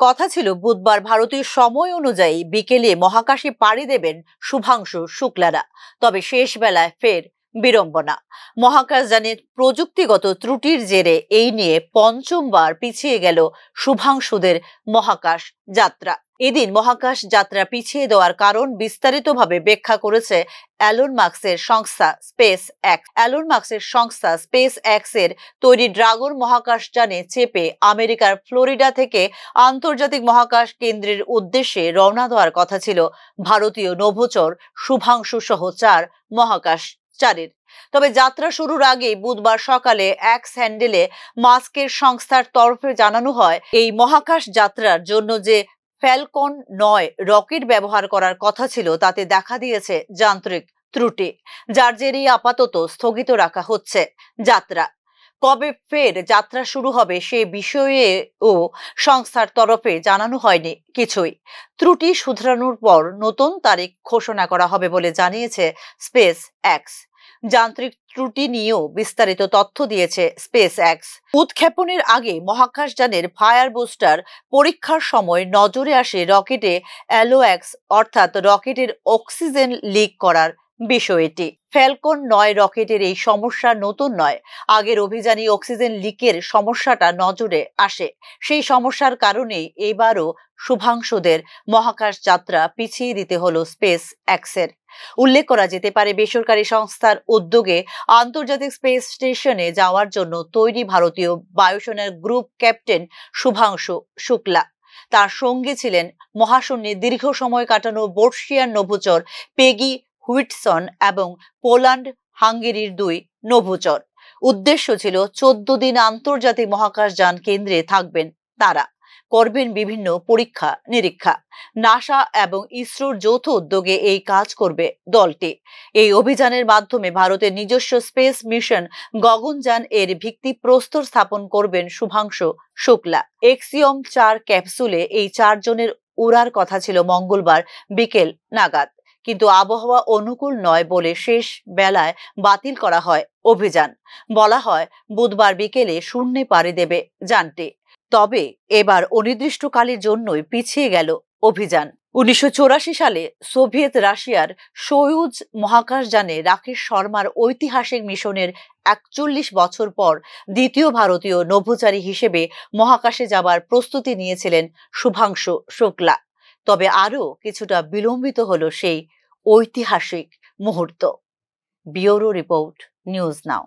কথা ছিল বুধবার ভারতীয় সময় অনুযায়ী বিকেলে মহাকাশে পাড়ি দেবেন শুভাংশু শুক্লারা। তবে শেষ বেলায় ফের বিড়ম্বনা। মহাকাশযানের প্রযুক্তিগত ত্রুটির জেরে এই নিয়ে পঞ্চমবার পিছিয়ে গেল শুভাংশুদের মহাকাশ যাত্রা। এদিন মহাকাশ যাত্রা পিছিয়ে দেওয়ার কারণ বিস্তারিতভাবে ব্যাখ্যা করেছে এলন মাস্কের সংস্থা স্পেস এক্স। এলন মাস্কের সংস্থা স্পেস এক্স এর তৈরি ড্রাগন মহাকাশযানে চেপে আমেরিকার ফ্লোরিডা থেকে আন্তর্জাতিক মহাকাশ কেন্দ্রের উদ্দেশ্যে রওনা দেওয়ার কথা ছিল ভারতীয় নভোচর শুভাংশু সহ 4 মহাকাশচারীর। তবে যাত্রা শুরুর আগে বুধবার সকালে এক্স হ্যান্ডেলে মাস্কের সংস্থার তরফে জানানো হয়, এই মহাকাশ যাত্রার জন্য যে ফ্যালকন 9 রকেট ব্যবহার করার কথা ছিল তাতে দেখা দিয়েছে যান্ত্রিক ত্রুটি, যার জেরেই আপাতত স্থগিত রাখা হচ্ছে যাত্রা। কবে ফের যাত্রা শুরু হবে সে বিষয়েও সংস্থার তরফে জানানো হয়নি কিছুই। ত্রুটি শুধরানোর পর নতুন তারিখ ঘোষণা করা হবে বলে জানিয়েছে স্পেস এক্স। যান্ত্রিক ত্রুটি নিয়েও বিস্তারিত তথ্য দিয়েছে স্পেস এক্স। উৎক্ষেপণের আগে মহাকাশযানের ফায়ার বুস্টার পরীক্ষার সময় নজরে আসে রকেটে এলওএক্স অর্থাৎ রকেটের অক্সিজেন লিক করার বিষয়টি। ফ্যালকন 9 রকেটের এই সমস্যা নতুন নয়। আগের অভিযানে অক্সিজেন লিকের সমস্যাটা নজরে আসে। সেই সমস্যার কারণেই এবারও শুভাংশুদের মহাকাশ যাত্রা পিছিয়ে দিতে হলো স্পেস এক্সের। উল্লেখ করা যেতে পারে, বেসরকারি সংস্থার উদ্যোগে আন্তর্জাতিক স্পেস স্টেশনে যাওয়ার জন্য তৈরি ভারতীয় বায়ুসেনার গ্রুপ ক্যাপ্টেন শুভাংশু শুক্লা। তার সঙ্গে ছিলেন মহাশূন্যে দীর্ঘ সময় কাটানো বর্ষিয়ান নভোচর পেগি হুইটসন এবং পোল্যান্ড হাঙ্গেরির 2 নভোচর। উদ্দেশ্য ছিল 14 দিন আন্তর্জাতিক মহাকাশযান কেন্দ্রে থাকবেন তারা, করবেন বিভিন্ন পরীক্ষা নিরীক্ষা। নাসা এবং ইসরোর যৌথ উদ্যোগে এই কাজ করবে দলটি। এই অভিযানের মাধ্যমে ভারতের নিজস্ব স্পেস মিশন গগনযান এর ভিত্তিপ্রস্তর স্থাপন করবেন শুভাংশু শুক্লা। এক্সিওম 4 ক্যাপসুলে এই 4 জনের উড়ার কথা ছিল মঙ্গলবার বিকেল নাগাদ, কিন্তু আবহাওয়া অনুকূল নয় বলে শেষ বেলায় বাতিল করা হয় অভিযান। বলা হয় বুধবার বিকেলে শূন্যে পাড়ি দেবে যানটি। তবে এবার অনির্দিষ্টকালের জন্যই পিছিয়ে গেল অভিযান। 1984 সালে সোভিয়েত রাশিয়ার সোয়ুজ মহাকাশযানে রাকেশ শর্মার ঐতিহাসিক মিশনের 41 বছর পর দ্বিতীয় ভারতীয় নভোচারী হিসেবে মহাকাশে যাবার প্রস্তুতি নিয়েছিলেন শুভাংশু শুক্লা। তবে আরও কিছুটা বিলম্বিত হলো সেই ঐতিহাসিক মুহূর্ত। Bureau report, news now.